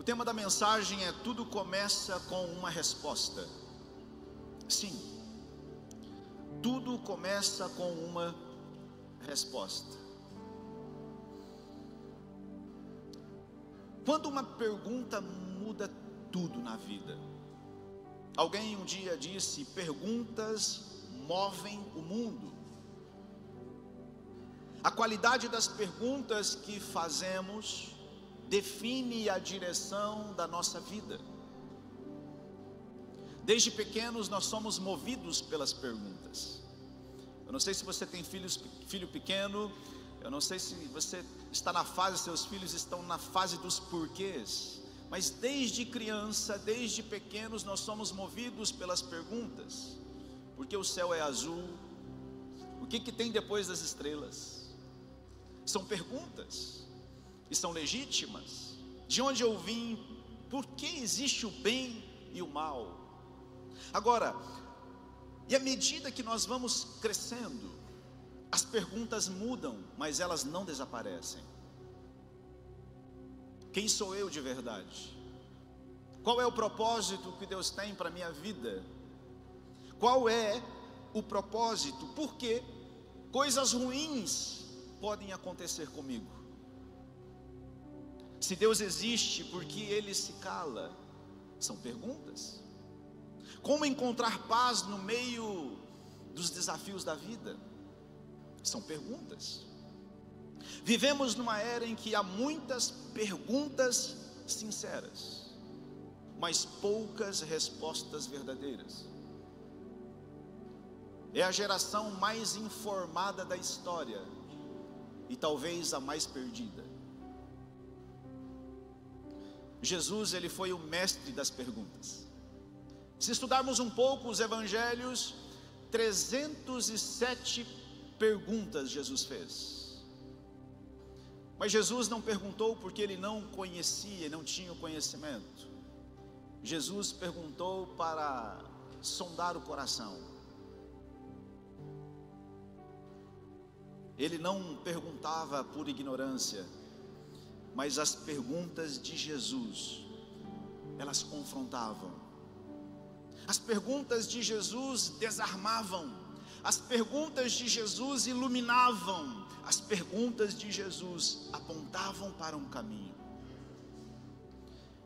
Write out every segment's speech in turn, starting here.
tema da mensagem é: tudo começa com uma resposta. Sim, tudo começa com uma resposta. Quando uma pergunta muda tudo na vida. Alguém um dia disse: perguntas movem o mundo. A qualidade das perguntas que fazemos define a direção da nossa vida. Desde pequenos nós somos movidos pelas perguntas. Eu não sei se você tem filho pequeno, eu não sei se você está na fase, seus filhos estão na fase dos porquês, mas desde criança, desde pequenos nós somos movidos pelas perguntas. Por que o céu é azul? O que tem depois das estrelas? São perguntas, e são legítimas. De onde eu vim? Por que existe o bem e o mal? Agora, e à medida que nós vamos crescendo, as perguntas mudam, mas elas não desaparecem. Quem sou eu de verdade? Qual é o propósito que Deus tem para a minha vida? Qual é o propósito? Por que coisas ruins podem acontecer comigo? Se Deus existe, por que Ele se cala? São perguntas. Como encontrar paz no meio dos desafios da vida? São perguntas. Vivemos numa era em que há muitas perguntas sinceras, mas poucas respostas verdadeiras. É a geração mais informada da história e talvez a mais perdida. Jesus, ele foi o mestre das perguntas. Se estudarmos um pouco os evangelhos, 307 perguntas Jesus fez. Mas Jesus não perguntou porque ele não conhecia, não tinha o conhecimento. Jesus perguntou para sondar o coração. Ele não perguntava por ignorância, mas as perguntas de Jesus, elas confrontavam. As perguntas de Jesus desarmavam. As perguntas de Jesus iluminavam. As perguntas de Jesus apontavam para um caminho.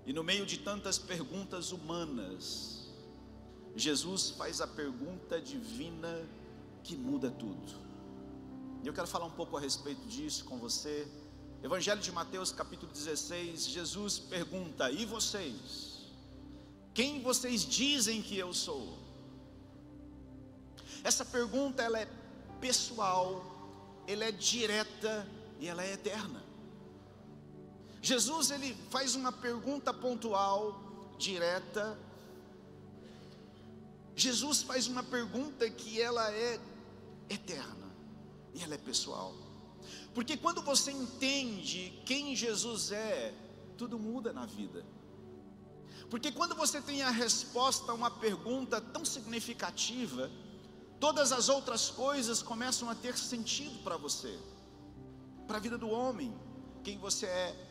E no meio de tantas perguntas humanas, Jesus faz a pergunta divina que muda tudo. E eu quero falar um pouco a respeito disso com você. Evangelho de Mateus capítulo 16, Jesus pergunta: e vocês? Quem vocês dizem que eu sou? Essa pergunta, ela é pessoal, ela é direta e ela é eterna. Jesus, ele faz uma pergunta pontual, direta. Jesus faz uma pergunta que ela é eterna e ela é pessoal. Porque quando você entende quem Jesus é, tudo muda na vida. Porque quando você tem a resposta a uma pergunta tão significativa, todas as outras coisas começam a ter sentido para você, para a vida do homem. Quem você é,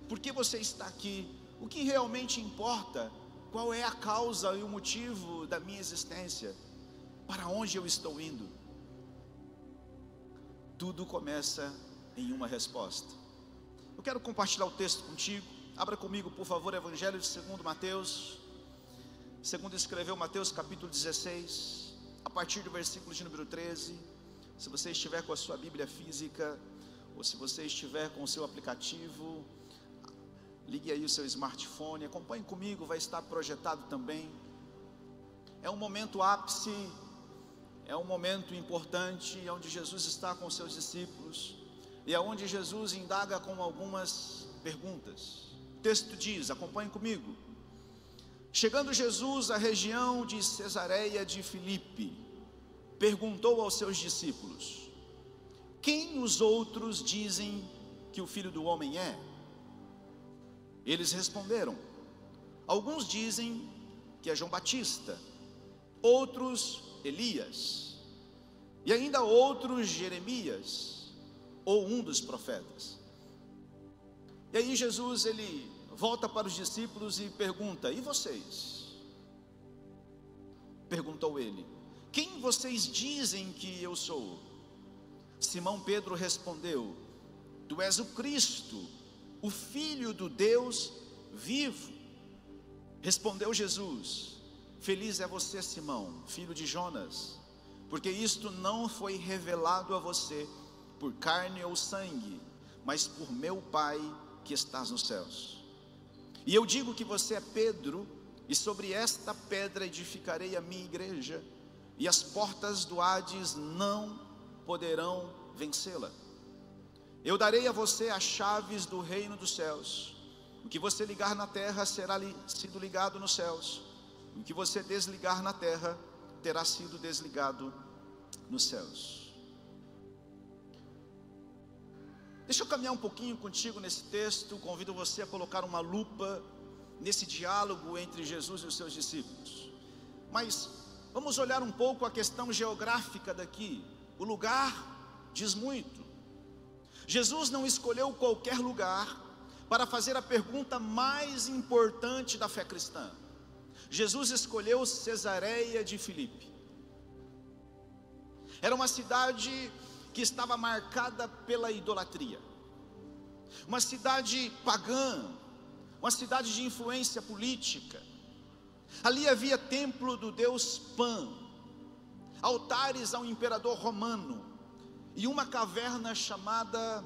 por que você está aqui, o que realmente importa, qual é a causa e o motivo da minha existência, para onde eu estou indo. Tudo começa em uma resposta. Eu quero compartilhar o texto contigo. Abra comigo, por favor, Evangelho de segundo Mateus. Segundo escreveu Mateus capítulo 16, a partir do versículo de número 13. Se você estiver com a sua Bíblia física, ou se você estiver com o seu aplicativo, ligue aí o seu smartphone, acompanhe comigo, vai estar projetado também. É um momento ápice, é um momento importante, onde Jesus está com os seus discípulos, e é onde Jesus indaga com algumas perguntas. O texto diz, acompanhe comigo: chegando Jesus à região de Cesareia de Filipe, perguntou aos seus discípulos: quem os outros dizem que o Filho do Homem é? Eles responderam: alguns dizem que é João Batista, outros Elias, e ainda outros Jeremias, ou um dos profetas. E aí Jesus, ele volta para os discípulos e pergunta: e vocês? Perguntou ele: quem vocês dizem que eu sou? Simão Pedro respondeu: tu és o Cristo, o Filho do Deus vivo. Respondeu Jesus: feliz é você, Simão, filho de Jonas, porque isto não foi revelado a você por carne ou sangue, mas por meu Pai que estás nos céus. E eu digo que você é Pedro, e sobre esta pedra edificarei a minha igreja, e as portas do Hades não poderão vencê-la. Eu darei a você as chaves do reino dos céus. O que você ligar na terra será sido ligado nos céus, o que você desligar na terra terá sido desligado nos céus. Deixa eu caminhar um pouquinho contigo nesse texto. Convido você a colocar uma lupa nesse diálogo entre Jesus e os seus discípulos. Mas vamos olhar um pouco a questão geográfica daqui. O lugar diz muito. Jesus não escolheu qualquer lugar para fazer a pergunta mais importante da fé cristã. Jesus escolheu Cesareia de Filipe. Era uma cidade que estava marcada pela idolatria, uma cidade pagã, uma cidade de influência política. Ali havia templo do deus Pan, altares ao imperador romano e uma caverna chamada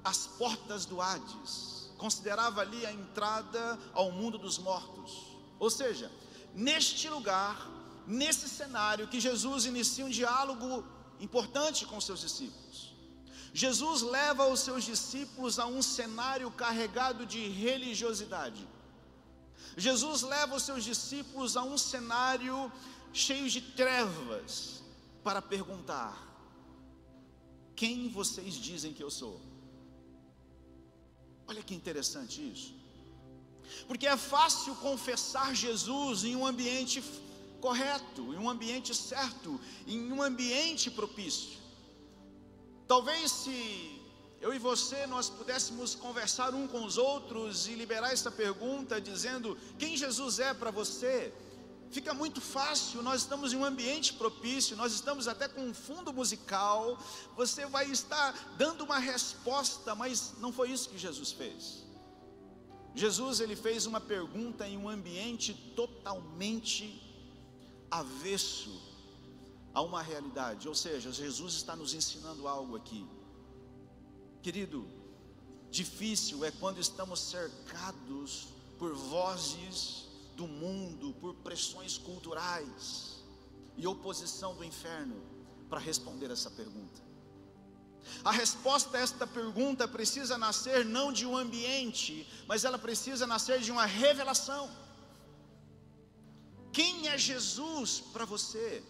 as Portas do Hades. Considerava ali a entrada ao mundo dos mortos. Ou seja, neste lugar, nesse cenário que Jesus inicia um diálogo importante com seus discípulos. Jesus leva os seus discípulos a um cenário carregado de religiosidade. Jesus leva os seus discípulos a um cenário cheio de trevas para perguntar: quem vocês dizem que eu sou? Olha que interessante isso. Porque é fácil confessar Jesus em um ambiente correto, em um ambiente certo, em um ambiente propício. Talvez se eu e você nós pudéssemos conversar um com os outros e liberar essa pergunta dizendo quem Jesus é para você, fica muito fácil. Nós estamos em um ambiente propício, nós estamos até com um fundo musical, você vai estar dando uma resposta, mas não foi isso que Jesus fez. Jesus, ele fez uma pergunta em um ambiente totalmente avesso a uma realidade. Ou seja, Jesus está nos ensinando algo aqui. Querido, difícil é quando estamos cercados por vozes do mundo, por pressões culturais e oposição do inferno para responder essa pergunta. A resposta a esta pergunta precisa nascer não de um ambiente, mas ela precisa nascer de uma revelação. Quem é Jesus para você?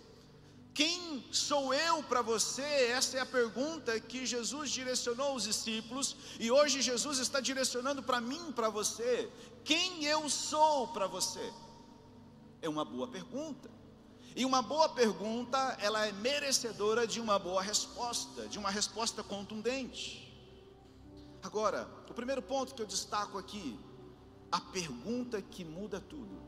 Quem sou eu para você? Essa é a pergunta que Jesus direcionou aos discípulos, e hoje Jesus está direcionando para mim, para você. Quem eu sou para você? É uma boa pergunta. E uma boa pergunta, ela é merecedora de uma boa resposta, de uma resposta contundente. Agora, o primeiro ponto que eu destaco aqui, a pergunta que muda tudo.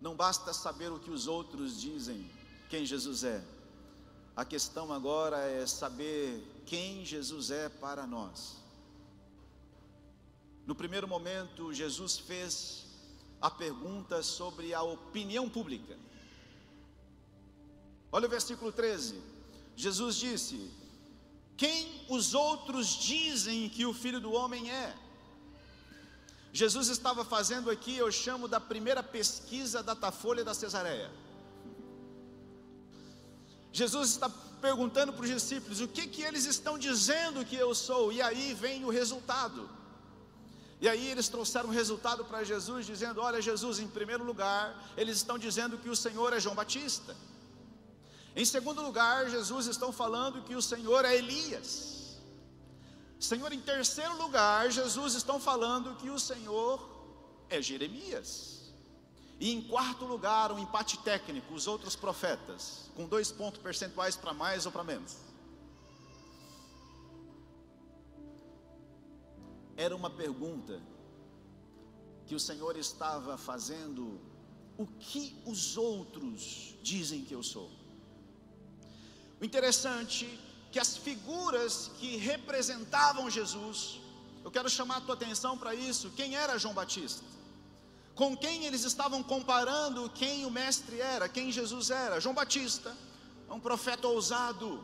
Não basta saber o que os outros dizem, quem Jesus é. A questão agora é saber quem Jesus é para nós. No primeiro momento, Jesus fez a pergunta sobre a opinião pública. Olha o versículo 13. Jesus disse: quem os outros dizem que o Filho do Homem é? Jesus estava fazendo aqui, eu chamo da primeira pesquisa Datafolha da Cesareia. Jesus está perguntando para os discípulos o que eles estão dizendo que eu sou, e aí vem o resultado. E aí eles trouxeram o resultado para Jesus, dizendo: olha, Jesus, em primeiro lugar, eles estão dizendo que o Senhor é João Batista. Em segundo lugar, Jesus estão falando que o Senhor é Elias. Senhor, em terceiro lugar, Jesus estão falando que o Senhor é Jeremias. E em quarto lugar, um empate técnico, os outros profetas, com 2 pontos percentuais para mais ou para menos. era uma pergunta que o Senhor estava fazendo: o que os outros dizem que eu sou? O interessante é que as figuras que representavam Jesus, eu quero chamar a tua atenção para isso. Quem era João Batista? Com quem eles estavam comparando quem o mestre era, quem Jesus era? João Batista é um profeta ousado.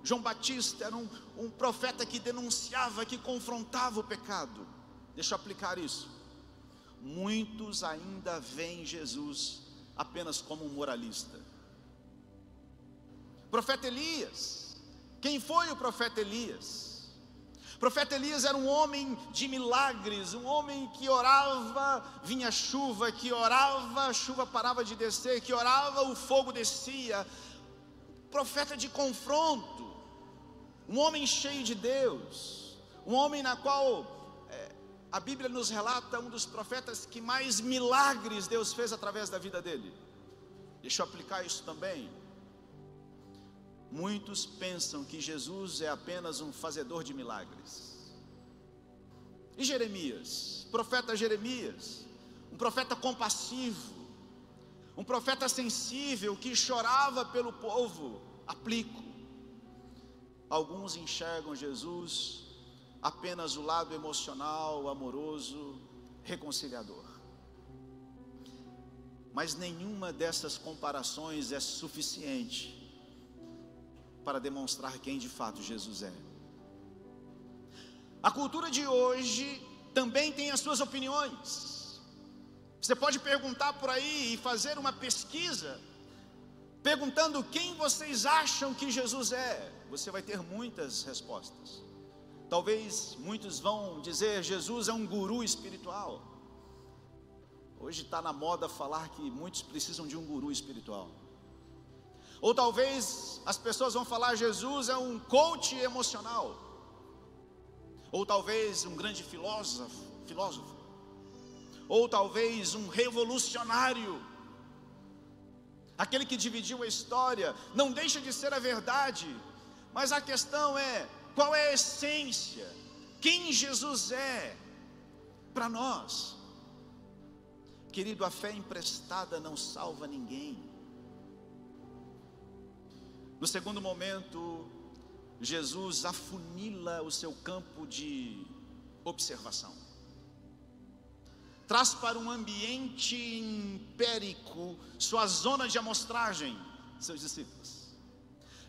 João Batista era um profeta que denunciava, que confrontava o pecado. Deixa eu aplicar isso. Muitos ainda veem Jesus apenas como um moralista. Profeta Elias. Quem foi o profeta Elias? O profeta Elias era um homem de milagres, um homem que orava, vinha chuva, que orava, a chuva parava de descer, que orava, o fogo descia. Profeta de confronto, um homem cheio de Deus, um homem na qual a Bíblia nos relata um dos profetas que mais milagres Deus fez através da vida dele. Deixa eu aplicar isso também. Muitos pensam que Jesus é apenas um fazedor de milagres. E Jeremias, profeta Jeremias, um profeta compassivo, um profeta sensível que chorava pelo povo. Aplico. Alguns enxergam Jesus apenas o lado emocional, amoroso, reconciliador. Mas nenhuma dessas comparações é suficiente para demonstrar quem de fato Jesus é. A cultura de hoje também tem as suas opiniões. Você pode perguntar por aí e fazer uma pesquisa, perguntando quem vocês acham que Jesus é. Você vai ter muitas respostas. Talvez muitos vão dizer: Jesus é um guru espiritual. Hoje está na moda falar que muitos precisam de um guru espiritual. Ou talvez as pessoas vão falar: Jesus é um coach emocional. Ou talvez um grande filósofo. Ou talvez um revolucionário, aquele que dividiu a história. Não deixa de ser a verdade, mas a questão é: qual é a essência? Quem Jesus é para nós? Querido, a fé emprestada não salva ninguém. No segundo momento, Jesus afunila o seu campo de observação, traz para um ambiente empírico sua zona de amostragem, seus discípulos.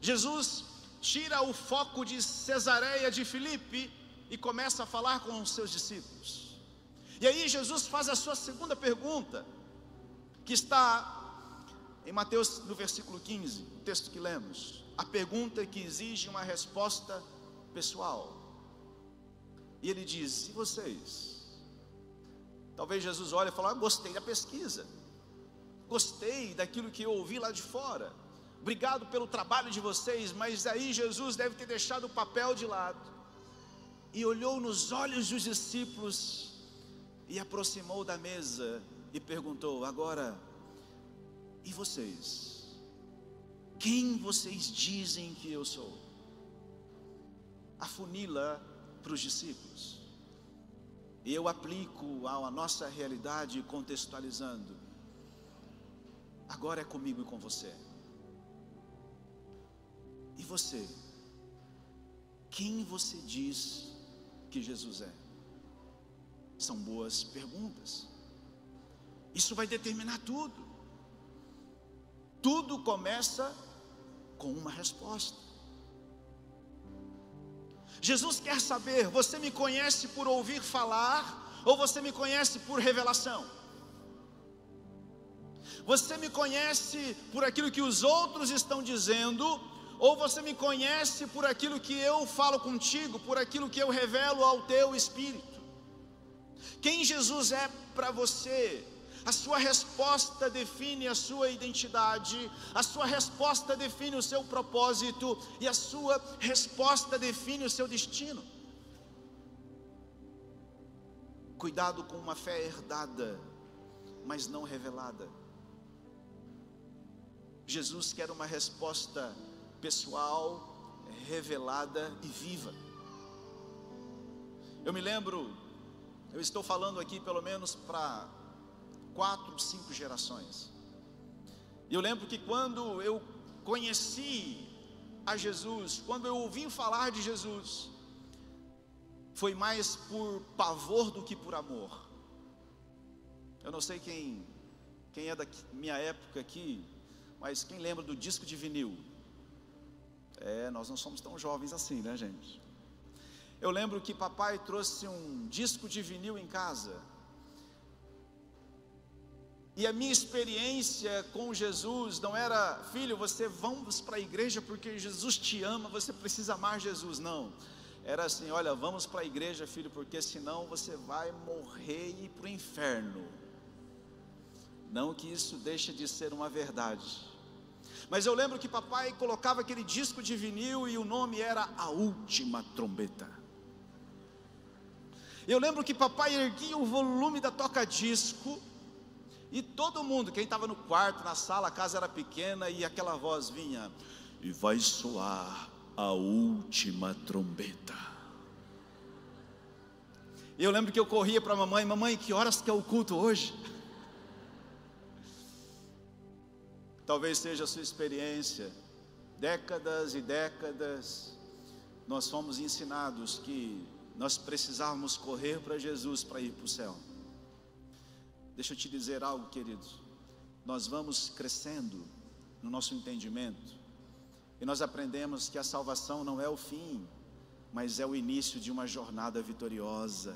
Jesus tira o foco de Cesareia de Filipe e começa a falar com os seus discípulos. E aí Jesus faz a sua segunda pergunta, que está em Mateus, no versículo 15, o texto que lemos. A pergunta que exige uma resposta pessoal. E ele diz: e vocês? Talvez Jesus olhe e fale: gostei da pesquisa, gostei daquilo que eu ouvi lá de fora, obrigado pelo trabalho de vocês. Mas aí Jesus deve ter deixado o papel de lado e olhou nos olhos dos discípulos e aproximou da mesa e perguntou: agora, e vocês? Quem vocês dizem que eu sou? Afunila para os discípulos. E eu aplico a nossa realidade contextualizando. Agora é comigo e com você. E você? Quem você diz que Jesus é? São boas perguntas. Isso vai determinar tudo. Tudo começa com uma resposta. Jesus quer saber: você me conhece por ouvir falar, ou você me conhece por revelação? Você me conhece por aquilo que os outros estão dizendo, ou você me conhece por aquilo que eu falo contigo, por aquilo que eu revelo ao teu espírito? Quem Jesus é para você? A sua resposta define a sua identidade, a sua resposta define o seu propósito, e a sua resposta define o seu destino. Cuidado com uma fé herdada, mas não revelada. Jesus quer uma resposta pessoal, revelada e viva. Eu me lembro Eu estou falando aqui pelo menos para 4, 5 gerações. E eu lembro que quando eu conheci a Jesus, quando eu ouvi falar de Jesus, foi mais por pavor do que por amor. Eu não sei quem é da minha época aqui, mas quem lembra do disco de vinil? Nós não somos tão jovens assim, né, gente? Eu lembro que papai trouxe um disco de vinil em casa, e a minha experiência com Jesus não era: filho, vamos para a igreja porque Jesus te ama, você precisa amar Jesus. Não, era assim: olha, vamos para a igreja, filho, porque senão você vai morrer e ir para o inferno. Não que isso deixe de ser uma verdade, mas eu lembro que papai colocava aquele disco de vinil e o nome era A Última Trombeta. Eu lembro que papai erguia o volume da toca-disco e todo mundo, quem estava no quarto, na sala, a casa era pequena, e aquela voz vinha: e vai soar a última trombeta. E eu lembro que eu corria para a mamãe: mamãe, que horas que é o culto hoje? Talvez seja a sua experiência. Décadas e décadas nós fomos ensinados que nós precisávamos correr para Jesus para ir para o céu. Deixa eu te dizer algo, querido. Nós vamos crescendo no nosso entendimento, e nós aprendemos que a salvação não é o fim, mas é o início de uma jornada vitoriosa,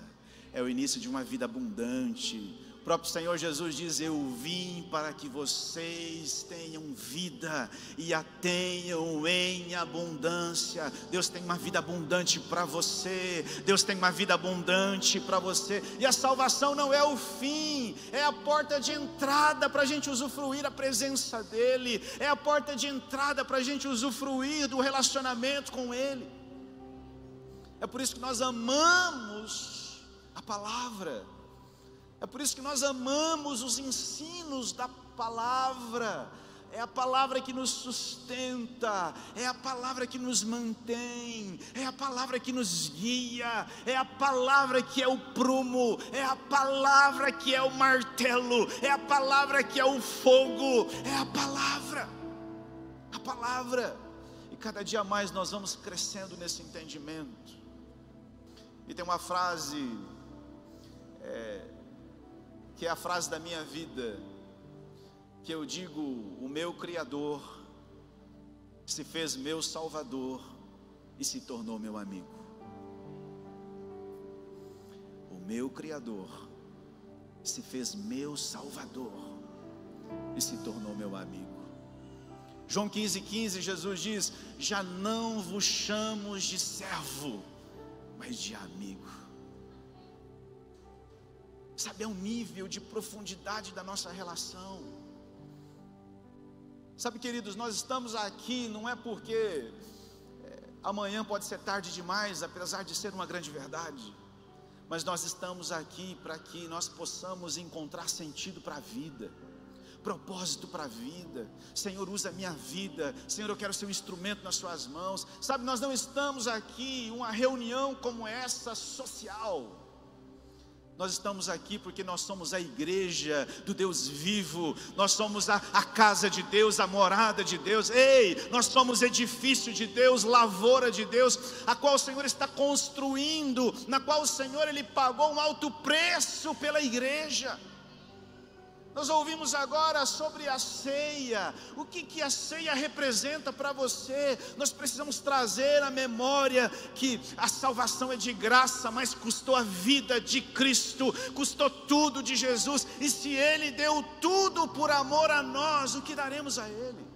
é o início de uma vida abundante. O próprio Senhor Jesus diz: eu vim para que vocês tenham vida e a tenham em abundância. Deus tem uma vida abundante para você, Deus tem uma vida abundante para você. E a salvação não é o fim, é a porta de entrada para a gente usufruir a presença dEle, é a porta de entrada para a gente usufruir do relacionamento com Ele. É por isso que nós amamos a palavra. É por isso que nós amamos os ensinos da palavra. É a palavra que nos sustenta, é a palavra que nos mantém, é a palavra que nos guia, é a palavra que é o prumo, é a palavra que é o martelo, é a palavra que é o fogo, é a palavra. E cada dia mais nós vamos crescendo nesse entendimento. E tem uma frase, que é a frase da minha vida, que eu digo: o meu Criador se fez meu Salvador e se tornou meu amigo. O meu Criador se fez meu Salvador e se tornou meu amigo. João 15,15, Jesus diz: já não vos chamo de servo, mas de amigo. Sabe, é um nível de profundidade da nossa relação. Sabe, queridos, nós estamos aqui não é porque amanhã pode ser tarde demais, apesar de ser uma grande verdade, mas nós estamos aqui para que nós possamos encontrar sentido para a vida, propósito para a vida. Senhor, usa a minha vida. Senhor, eu quero ser um instrumento nas suas mãos. Sabe, nós não estamos aqui em uma reunião como essa social. Nós estamos aqui porque nós somos a igreja do Deus vivo, nós somos a casa de Deus, a morada de Deus. Nós somos edifício de Deus, lavoura de Deus, a qual o Senhor está construindo, na qual o Senhor Ele pagou um alto preço pela igreja. Nós ouvimos agora sobre a ceia. O que a ceia representa para você? Nós precisamos trazer à memória que a salvação é de graça, mas custou a vida de Cristo, custou tudo de Jesus. E se Ele deu tudo por amor a nós, o que daremos a Ele?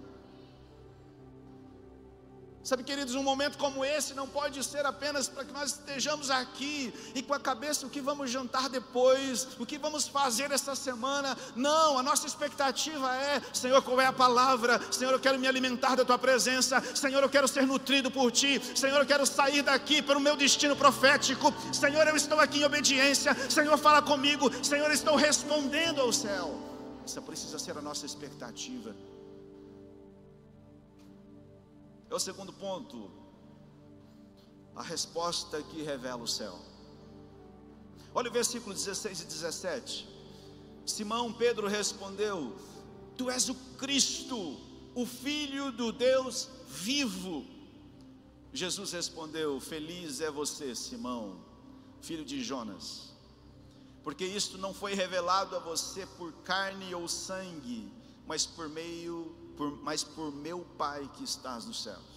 Sabe, queridos, um momento como esse não pode ser apenas para que nós estejamos aqui e com a cabeça: o que vamos jantar depois, o que vamos fazer essa semana. Não, a nossa expectativa é: Senhor, qual é a palavra? Senhor, eu quero me alimentar da Tua presença. Senhor, eu quero ser nutrido por Ti. Senhor, eu quero sair daqui para o meu destino profético. Senhor, eu estou aqui em obediência. Senhor, fala comigo. Senhor, estou respondendo ao céu. Essa precisa ser a nossa expectativa. É o segundo ponto, a resposta que revela o céu. Olha o versículo 16 e 17. Simão Pedro respondeu: Tu és o Cristo, o Filho do Deus vivo. Jesus respondeu: Feliz é você, Simão, filho de Jonas, porque isto não foi revelado a você por carne ou sangue, mas por meu Pai que estás nos céus.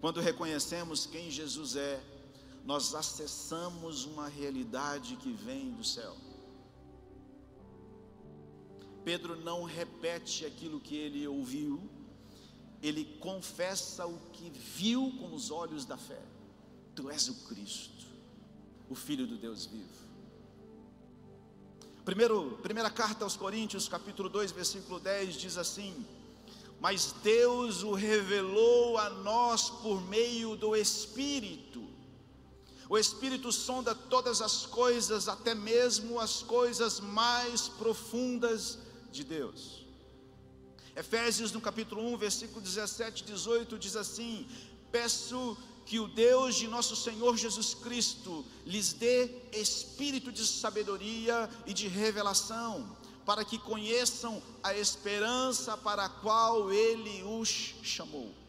Quando reconhecemos quem Jesus é, nós acessamos uma realidade que vem do céu. Pedro não repete aquilo que ele ouviu, ele confessa o que viu com os olhos da fé. Tu és o Cristo, o Filho do Deus vivo. Primeira carta aos Coríntios, capítulo 2, versículo 10, diz assim: Mas Deus o revelou a nós por meio do Espírito. O Espírito sonda todas as coisas, até mesmo as coisas mais profundas de Deus. Efésios no capítulo 1, versículo 17 e 18 diz assim: Peço que o Deus de nosso Senhor Jesus Cristo lhes dê espírito de sabedoria e de revelação, para que conheçam a esperança para a qual Ele os chamou.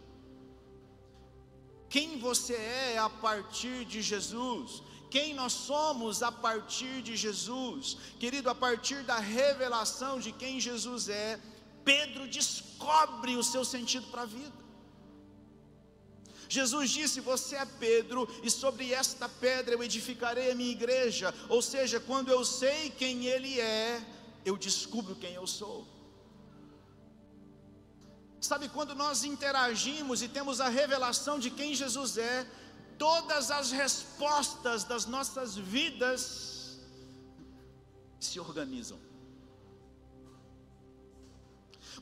Quem você é a partir de Jesus, quem nós somos a partir de Jesus, querido, a partir da revelação de quem Jesus é, Pedro descobre o seu sentido para a vida. Jesus disse: você é Pedro, e sobre esta pedra eu edificarei a minha igreja. Ou seja, quando eu sei quem Ele é, eu descubro quem eu sou. Sabe, quando nós interagimos e temos a revelação de quem Jesus é, todas as respostas das nossas vidas se organizam.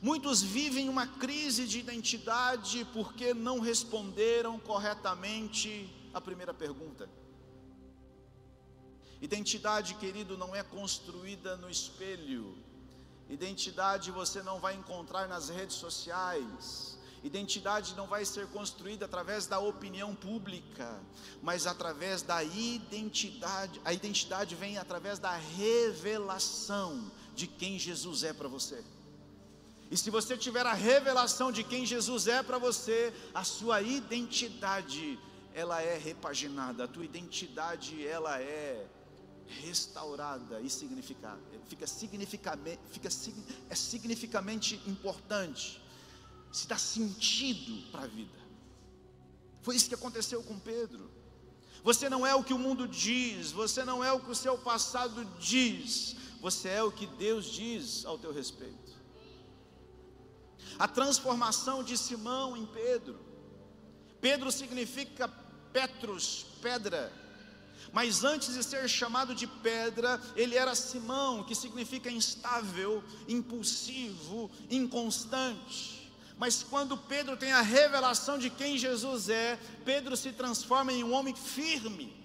Muitos vivem uma crise de identidade porque não responderam corretamente a primeira pergunta. Identidade, querido, não é construída no espelho. Identidade você não vai encontrar nas redes sociais. Identidade não vai ser construída através da opinião pública, mas através da identidade. A identidade vem através da revelação de quem Jesus é para você. E se você tiver a revelação de quem Jesus é para você, a sua identidade, ela é repaginada, a tua identidade, ela é restaurada e é significativamente importante, se dá sentido para a vida. Foi isso que aconteceu com Pedro. Você não é o que o mundo diz, você não é o que o seu passado diz, você é o que Deus diz ao teu respeito. A transformação de Simão em Pedro. Pedro significa Petrus, pedra. Mas antes de ser chamado de pedra, ele era Simão, que significa instável, impulsivo, inconstante. Mas quando Pedro tem a revelação de quem Jesus é, Pedro se transforma em um homem firme.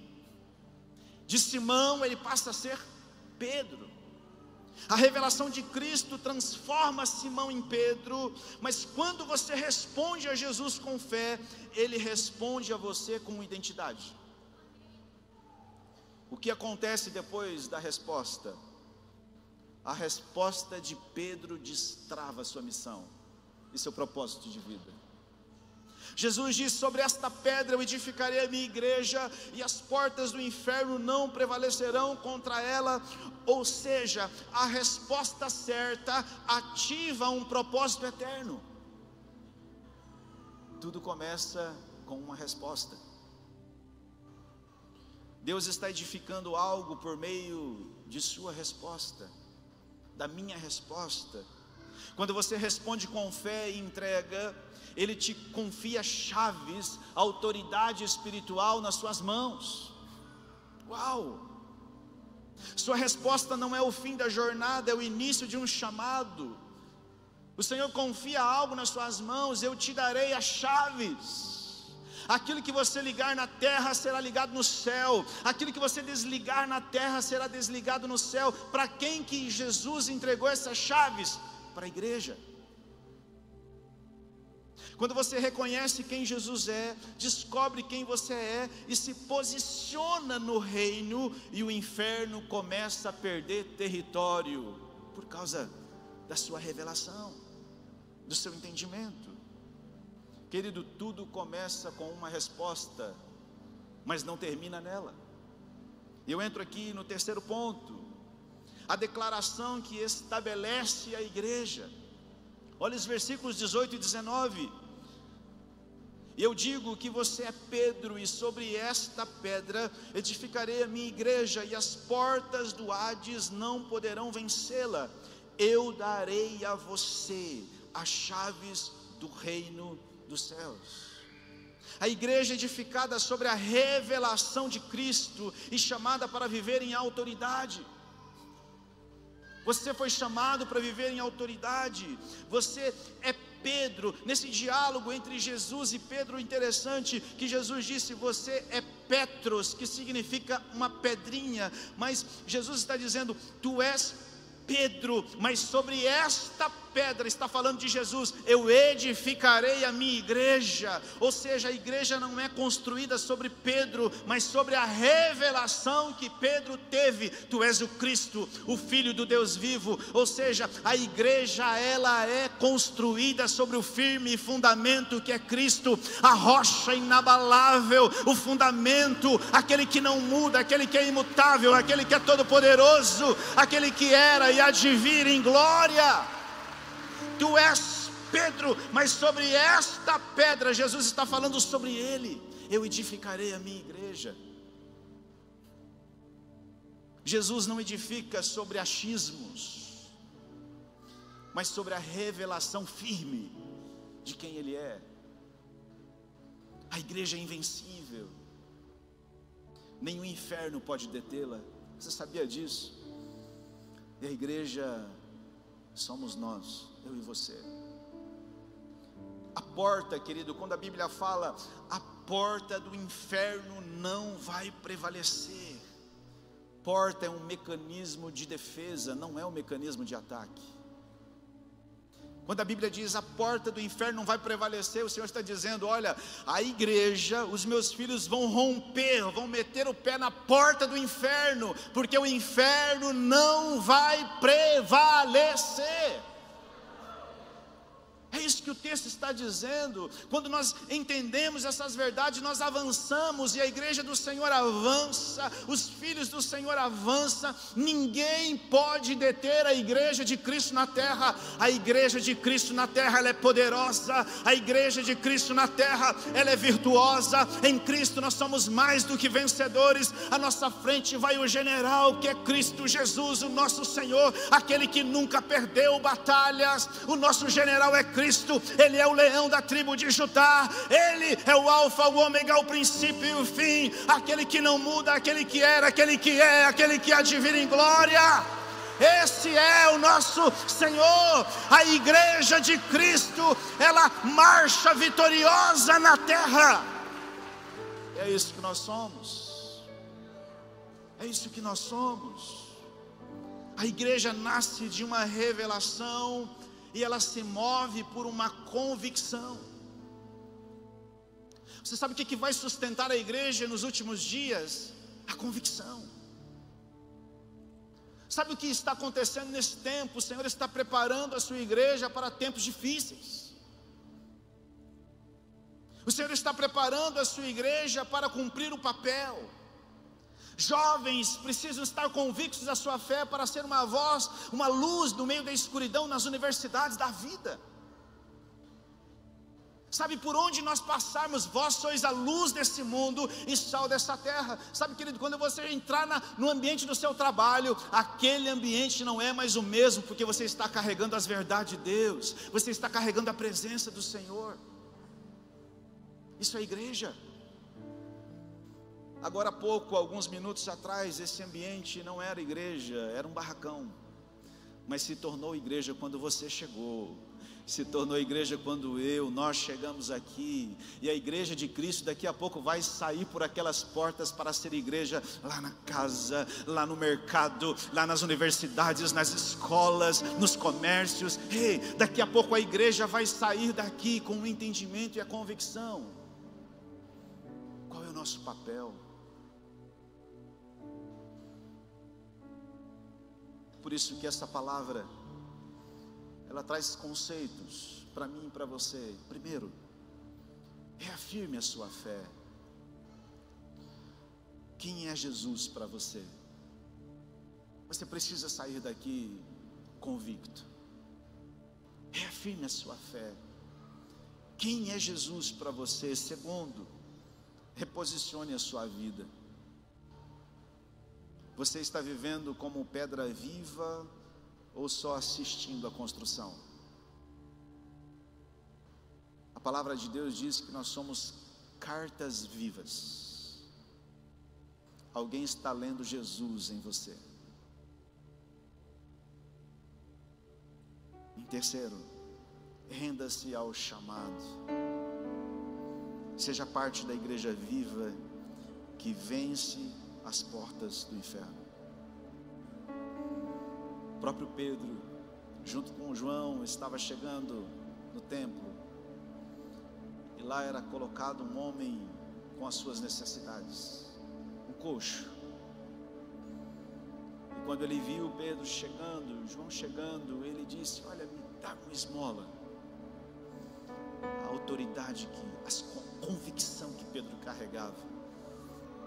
De Simão ele passa a ser Pedro. A revelação de Cristo transforma Simão em Pedro, mas quando você responde a Jesus com fé, Ele responde a você com identidade. O que acontece depois da resposta? A resposta de Pedro destrava a sua missão e seu propósito de vida. Jesus diz: sobre esta pedra eu edificarei a minha igreja, e as portas do inferno não prevalecerão contra ela. Ou seja, a resposta certa ativa um propósito eterno. Tudo começa com uma resposta. Deus está edificando algo por meio de sua resposta, da minha resposta. Quando você responde com fé e entrega, Ele te confia chaves, autoridade espiritual nas suas mãos. Uau! Sua resposta não é o fim da jornada, é o início de um chamado. O Senhor confia algo nas suas mãos: eu te darei as chaves. Aquilo que você ligar na terra será ligado no céu, aquilo que você desligar na terra será desligado no céu. Para quem que Jesus entregou essas chaves? Para a igreja. Quando você reconhece quem Jesus é, descobre quem você é e se posiciona no reino, e o inferno começa a perder território por causa da sua revelação, do seu entendimento. Querido, tudo começa com uma resposta, mas não termina nela. Eu entro aqui no terceiro ponto, a declaração que estabelece a igreja. Olha os versículos 18 e 19. Eu digo que você é Pedro, e sobre esta pedra edificarei a minha igreja, e as portas do Hades não poderão vencê-la. Eu darei a você as chaves do reino dos céus. A igreja edificada sobre a revelação de Cristo e chamada para viver em autoridade. Você foi chamado para viver em autoridade. Você é Pedro. Nesse diálogo entre Jesus e Pedro, interessante que Jesus disse: você é Petros, que significa uma pedrinha. Mas Jesus está dizendo: tu és Pedro, mas sobre esta pedra, está falando de Jesus, eu edificarei a minha igreja. Ou seja, a igreja não é construída sobre Pedro, mas sobre a revelação que Pedro teve. Tu és o Cristo, o Filho do Deus vivo. Ou seja, a igreja, ela é construída sobre o firme fundamento que é Cristo, a rocha inabalável, o fundamento, aquele que não muda, aquele que é imutável, aquele que é todo poderoso, aquele que era e há de vir em glória. Tu és Pedro, mas sobre esta pedra, Jesus está falando sobre ele, eu edificarei a minha igreja. Jesus não edifica sobre achismos, mas sobre a revelação firme de quem ele é. A igreja é invencível, nenhum inferno pode detê-la. Você sabia disso? E a igreja somos nós, eu e você. A porta, querido, quando a Bíblia fala, a porta do inferno não vai prevalecer. Porta é um mecanismo de defesa, não é um mecanismo de ataque. Quando a Bíblia diz a porta do inferno não vai prevalecer, o Senhor está dizendo: olha, a igreja, os meus filhos vão romper, vão meter o pé na porta do inferno, porque o inferno não vai prevalecer. É isso que o texto está dizendo. Quando nós entendemos essas verdades, nós avançamos, e a igreja do Senhor avança, os filhos do Senhor avançam. Ninguém pode deter a igreja de Cristo na terra. A igreja de Cristo na terra, ela é poderosa. A igreja de Cristo na terra, ela é virtuosa. Em Cristo nós somos mais do que vencedores. À nossa frente vai o general, que é Cristo Jesus, o nosso Senhor, aquele que nunca perdeu batalhas. O nosso general é Cristo. Ele é o leão da tribo de Judá. Ele é o alfa, o ômega, o princípio e o fim, aquele que não muda, aquele que era, aquele que é, aquele que há de vir em glória. Esse é o nosso Senhor. A igreja de Cristo, ela marcha vitoriosa na terra. É isso que nós somos. É isso que nós somos. A igreja nasce de uma revelação, e ela se move por uma convicção. Você sabe o que vai sustentar a igreja nos últimos dias? A convicção. Sabe o que está acontecendo nesse tempo? O Senhor está preparando a sua igreja para tempos difíceis. O Senhor está preparando a sua igreja para cumprir o papel. Jovens precisam estar convictos da sua fé para ser uma voz, uma luz no meio da escuridão nas universidades da vida. Sabe, por onde nós passarmos, vós sois a luz desse mundo e sal dessa terra. Sabe, querido, quando você entrar no ambiente do seu trabalho, aquele ambiente não é mais o mesmo, porque você está carregando as verdades de Deus, você está carregando a presença do Senhor. Isso é igreja. Agora há pouco, alguns minutos atrás, esse ambiente não era igreja, era um barracão. mas se tornou igreja quando você chegou. Se tornou igreja quando nós chegamos aqui. E a igreja de Cristo daqui a pouco vai sair por aquelas portas para ser igreja lá na casa, lá no mercado, lá nas universidades, nas escolas, nos comércios. Ei, daqui a pouco a igreja vai sair daqui com o entendimento e a convicção. Qual é o nosso papel? Por isso que essa palavra, ela traz conceitos para mim e para você. Primeiro, reafirme a sua fé. Quem é Jesus para você? Você precisa sair daqui convicto. Reafirme a sua fé. Quem é Jesus para você? Segundo, reposicione a sua vida. Você está vivendo como pedra viva ou só assistindo à construção? A palavra de Deus diz que nós somos cartas vivas. Alguém está lendo Jesus em você. Em terceiro, renda-se ao chamado. Seja parte da igreja viva que vence as portas do inferno. O próprio Pedro, junto com João, estava chegando no templo, e lá era colocado um homem com as suas necessidades, um coxo. E quando ele viu Pedro chegando, João chegando, ele disse: olha, me dá uma esmola. A autoridade, a convicção que Pedro carregava.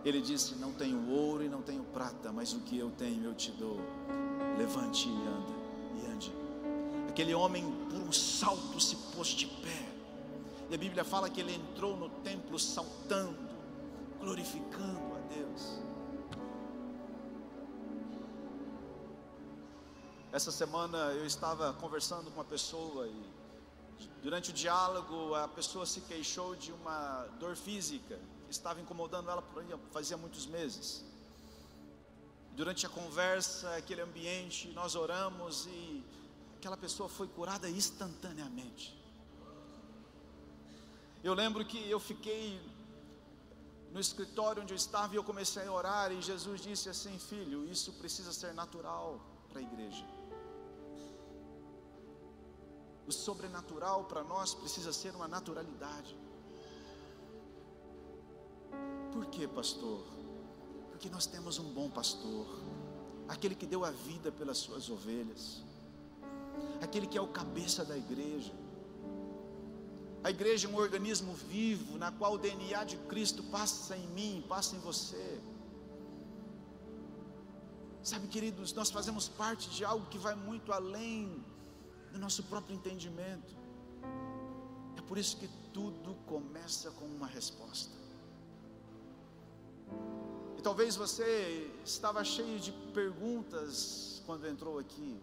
Ele disse: não tenho ouro e não tenho prata, mas o que eu tenho eu te dou. Levante e ande. Aquele homem, por um salto, se pôs de pé. E a Bíblia fala que ele entrou no templo saltando, glorificando a Deus. Essa semana eu estava conversando com uma pessoa e durante o diálogo a pessoa se queixou de uma dor física que estava incomodando ela fazia muitos meses. Durante a conversa, aquele ambiente, nós oramos e aquela pessoa foi curada instantaneamente. Eu lembro que eu fiquei no escritório onde eu estava e eu comecei a orar, e Jesus disse assim: filho, isso precisa ser natural para a igreja. O sobrenatural para nós precisa ser uma naturalidade. Por quê, pastor? Porque nós temos um bom pastor, aquele que deu a vida pelas suas ovelhas, aquele que é o cabeça da igreja. A igreja é um organismo vivo, na qual o DNA de Cristo passa em mim, passa em você. Sabe, queridos, nós fazemos parte de algo que vai muito além do nosso próprio entendimento. É por isso que tudo começa com uma resposta. E talvez você estava cheio de perguntas quando entrou aqui.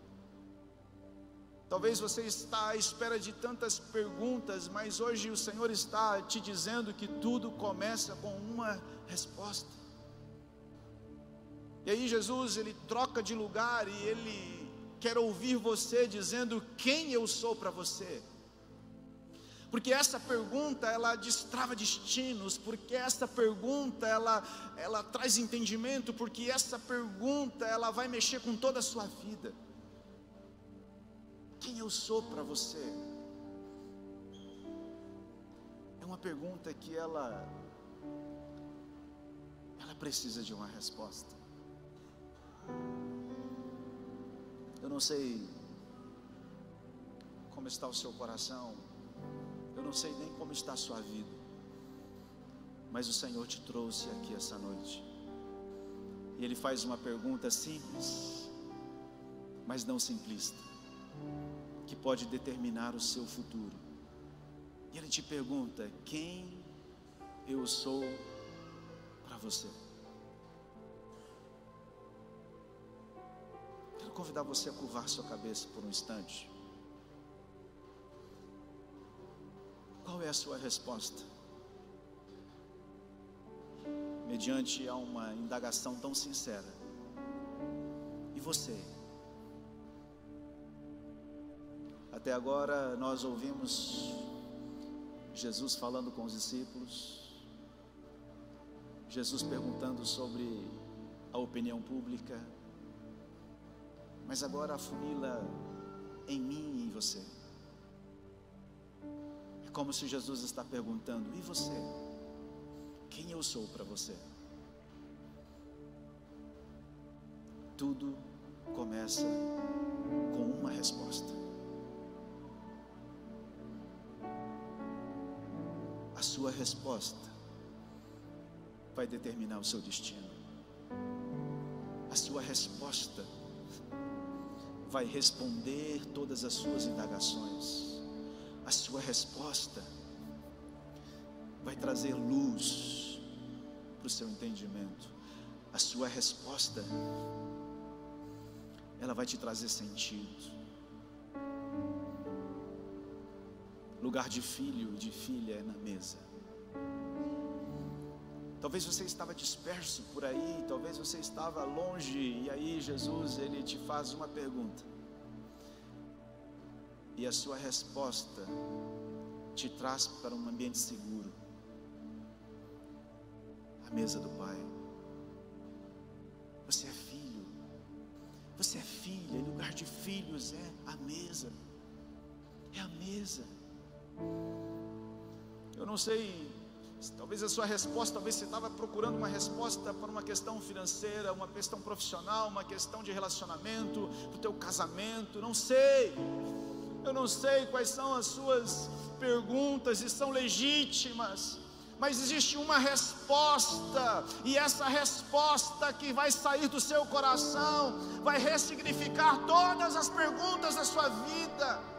Talvez você está à espera de tantas perguntas, mas hoje o Senhor está te dizendo que tudo começa com uma resposta. E aí Jesus, ele troca de lugar e ele quer ouvir você dizendo quem eu sou para você. Porque essa pergunta, ela destrava destinos, porque essa pergunta, ela traz entendimento, porque essa pergunta, ela vai mexer com toda a sua vida. Quem eu sou para você? É uma pergunta que ela precisa de uma resposta. Eu não sei como está o seu coração, eu não sei nem como está a sua vida, mas o Senhor te trouxe aqui essa noite, e Ele faz uma pergunta simples, mas não simplista, que pode determinar o seu futuro. E Ele te pergunta: quem eu sou para você? Quero convidar você a curvar sua cabeça por um instante. Qual é a sua resposta? Mediante a uma indagação tão sincera. E você? Até agora nós ouvimos Jesus falando com os discípulos, Jesus perguntando sobre a opinião pública, mas agora afunila em mim e em você. É como se Jesus está perguntando: e você? Quem eu sou para você? Tudo começa com uma resposta. A sua resposta vai determinar o seu destino. A sua resposta vai responder todas as suas indagações. A sua resposta vai trazer luz para o seu entendimento. A sua resposta, ela vai te trazer sentido. Lugar de filho e de filha é na mesa. Talvez você estava disperso por aí, talvez você estava longe, e aí Jesus, ele te faz uma pergunta, e a sua resposta te traz para um ambiente seguro, a mesa do Pai. Você é filho, você é filha, e lugar de filhos é a mesa, é a mesa. Eu não sei, talvez a sua resposta, talvez você estava procurando uma resposta para uma questão financeira, uma questão profissional, uma questão de relacionamento, para o teu casamento, não sei. Eu não sei quais são as suas perguntas, e são legítimas, mas existe uma resposta, e essa resposta que vai sair do seu coração vai ressignificar todas as perguntas da sua vida.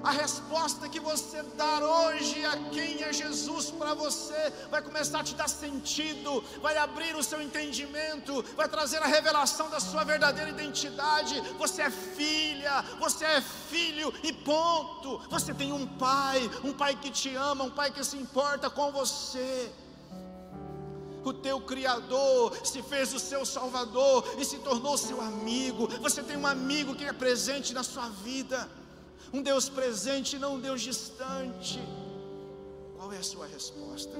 A resposta que você dar hoje a quem é Jesus para você vai começar a te dar sentido, vai abrir o seu entendimento, vai trazer a revelação da sua verdadeira identidade. Você é filha, você é filho e ponto. Você tem um pai que te ama, um pai que se importa com você. O teu Criador se fez o seu Salvador e se tornou seu amigo. Você tem um amigo que é presente na sua vida, um Deus presente, não um Deus distante. Qual é a sua resposta?